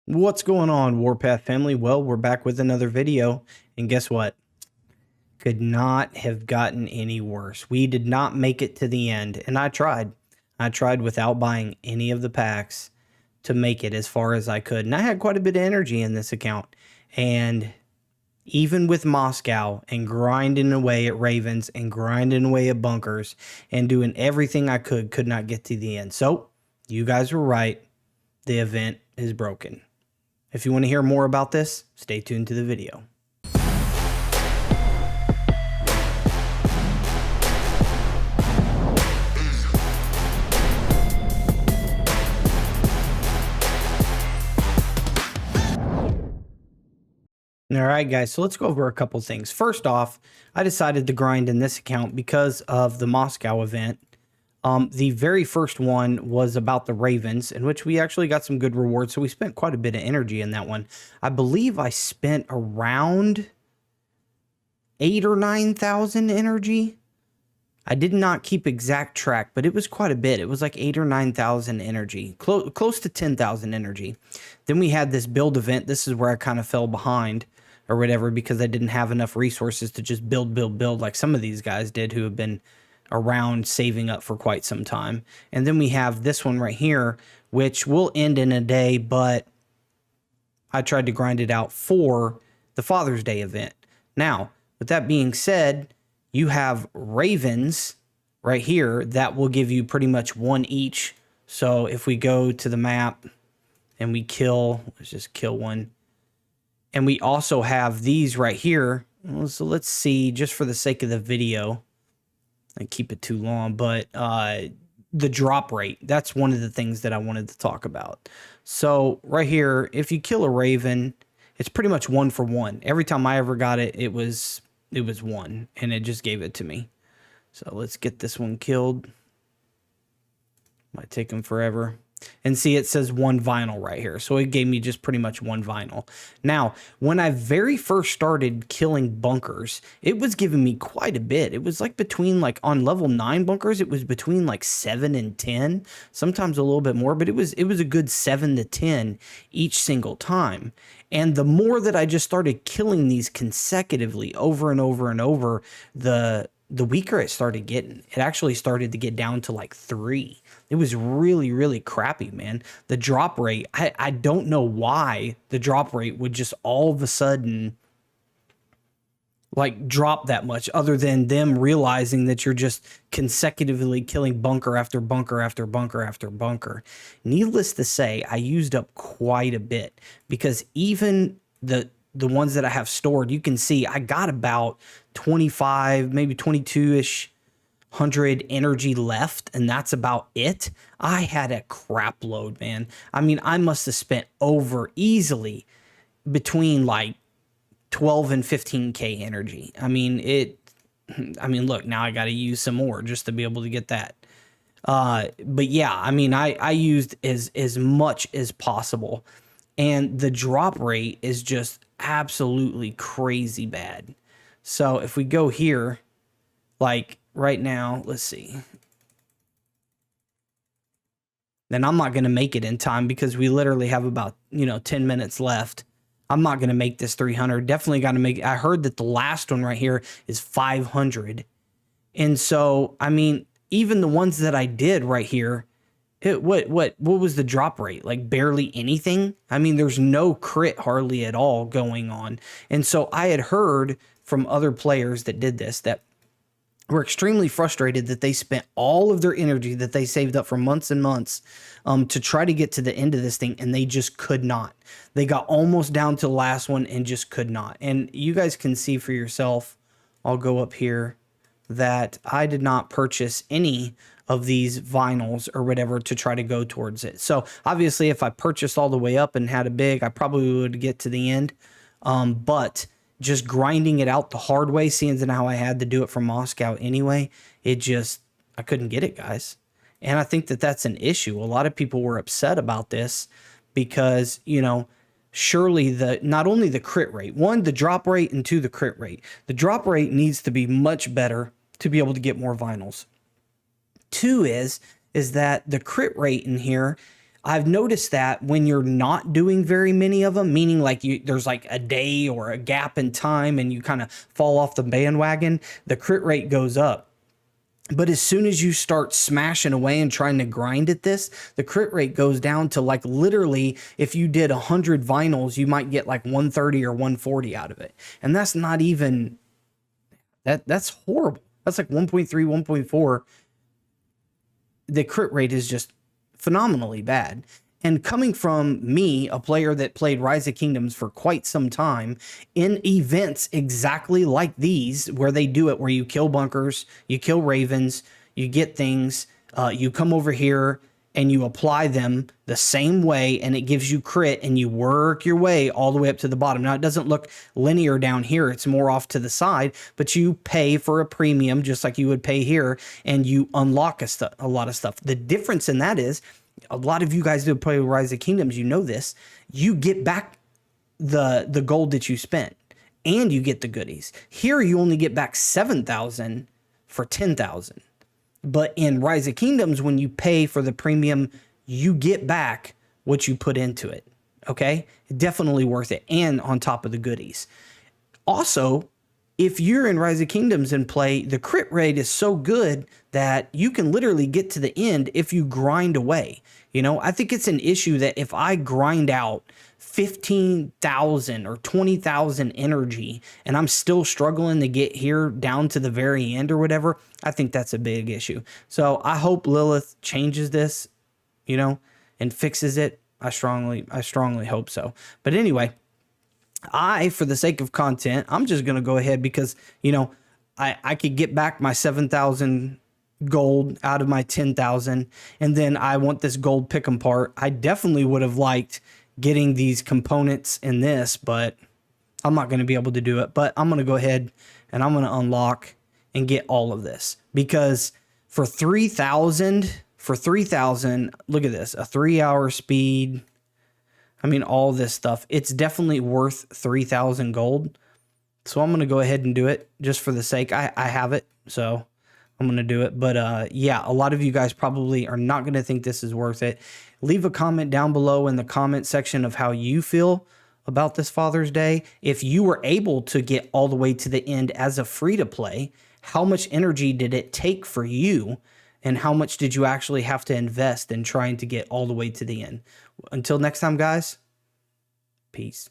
What's going on, Warpath family? Well, we're back with another video, and guess what? Could not have gotten any worse. We did not make it to the end, and I tried. I tried without buying any of the packs to make it as far as I could, and I had quite a bit of energy in this account. And even with Moscow and grinding away at Ravens and grinding away at bunkers and doing everything I could not get to the end. So, you guys were right. The event is broken. If you want to hear more about this, stay tuned to the video. All right, guys, so let's go over a couple things. First off, I decided to grind in this account because of the Moscow event. The very first one was about the Ravens, in which we actually got some good rewards, so we spent quite a bit of energy in that one. I believe I spent around 8,000 or 9,000 energy. I did not keep exact track, but it was quite a bit. It was like 8,000 or 9,000 energy, close to 10,000 energy. Then we had this build event. This is where I kind of fell behind or whatever because I didn't have enough resources to just build like some of these guys did who have been around saving up for quite some time. And then we have this one right here, which will end in a day, but I tried to grind it out for the Father's Day event. Now, with that being said, you have Ravens right here that will give you pretty much one each. So if we go to the map and we kill, let's just kill one. And we also have these right here. So let's see, just for the sake of the video, I keep it too long, but the drop rate, that's one of the things that I wanted to talk about. So right here, if you kill a Raven, it's pretty much 1 for 1. Every time I ever got it, it was 1, and it just gave it to me. So let's get this one killed. Might take them forever. And see, it says 1 vinyl right here. So it gave me just pretty much 1 vinyl. Now, when I very first started killing bunkers, it was giving me quite a bit. It was like between, like on level 9 bunkers, it was between like 7 and 10, sometimes a little bit more, but it was a good 7 to 10 each single time. And the more that I just started killing these consecutively over and over and over, the weaker it started getting. It actually started to get down to like 3. It was really, really crappy, man. The drop rate, I don't know why the drop rate would just all of a sudden like drop that much, other than them realizing that you're just consecutively killing bunker after bunker after bunker after bunker. Needless to say, I used up quite a bit because even the ones that I have stored, you can see I got about 25, maybe 22-ish hundred energy left, and that's about it. I had a crap load, man. I mean, I must have spent over easily between like 12 and 15k energy. I mean, look, now I got to use some more just to be able to get that. But yeah, I mean, I used as much as possible, and the drop rate is just absolutely crazy bad. So if we go here, like right now, let's see. Then I'm not going to make it in time because we literally have about, 10 minutes left. I'm not going to make this 300. Definitely got to make it. I heard that the last one right here is 500. And so, I mean, even the ones that I did right here, what was the drop rate? Like barely anything. I mean, there's no crit hardly at all going on. And so I had heard from other players that did this that were extremely frustrated that they spent all of their energy that they saved up for months and months to try to get to the end of this thing, and they just could not. They got almost down to the last one and just could not. And you guys can see for yourself, I'll go up here, that I did not purchase any of these vinyls or whatever to try to go towards it. So obviously if I purchased all the way up and had a big, I probably would get to the end. But just grinding it out the hard way, seeing as how I had to do it from Moscow anyway, I couldn't get it, guys. And I think that that's an issue. A lot of people were upset about this because, surely not only the crit rate, 1, the drop rate, and 2, the crit rate. The drop rate needs to be much better to be able to get more vinyls. 2 is that the crit rate in here, I've noticed that when you're not doing very many of them, meaning like there's like a day or a gap in time and you kind of fall off the bandwagon, the crit rate goes up. But as soon as you start smashing away and trying to grind at this, the crit rate goes down to like literally, if you did 100 vinyls, you might get like 130 or 140 out of it. And that's not even, that's horrible. That's like 1.3, 1.4. The crit rate is just phenomenally bad. And coming from me, a player that played Rise of Kingdoms for quite some time, in events exactly like these, where they do it, where you kill bunkers, you kill ravens, you get things, you come over here and you apply them the same way, and it gives you crit, and you work your way all the way up to the bottom. Now, it doesn't look linear down here. It's more off to the side, but you pay for a premium just like you would pay here, and you unlock a lot of stuff. The difference in that is, a lot of you guys that play Rise of Kingdoms, you know this, you get back the gold that you spent, and you get the goodies. Here, you only get back 7,000 for 10,000. But in Rise of Kingdoms, when you pay for the premium, you get back what you put into it. Okay? Definitely worth it. And on top of the goodies. Also, if you're in Rise of Kingdoms and play, the crit rate is so good that you can literally get to the end if you grind away. You know, I think it's an issue that if I grind out 15,000 or 20,000 energy and I'm still struggling to get here down to the very end or whatever, I think that's a big issue. So I hope Lilith changes this, you know, and fixes it. I strongly hope so. But anyway, for the sake of content, I'm just going to go ahead because, you know, I could get back my 7,000 gold out of my 10,000, and then I want this gold pick 'em part. I definitely would have liked getting these components in this, but I'm not going to be able to do it. But I'm going to go ahead and I'm going to unlock and get all of this, because for 3,000, look at this, a 3-hour speed. I mean, all this stuff, it's definitely worth 3,000 gold. So I'm going to go ahead and do it just for the sake. I have it, so I'm going to do it. But yeah, a lot of you guys probably are not going to think this is worth it. Leave a comment down below in the comment section of how you feel about this Father's Day. If you were able to get all the way to the end as a free-to-play, how much energy did it take for you? And how much did you actually have to invest in trying to get all the way to the end? Until next time, guys, peace.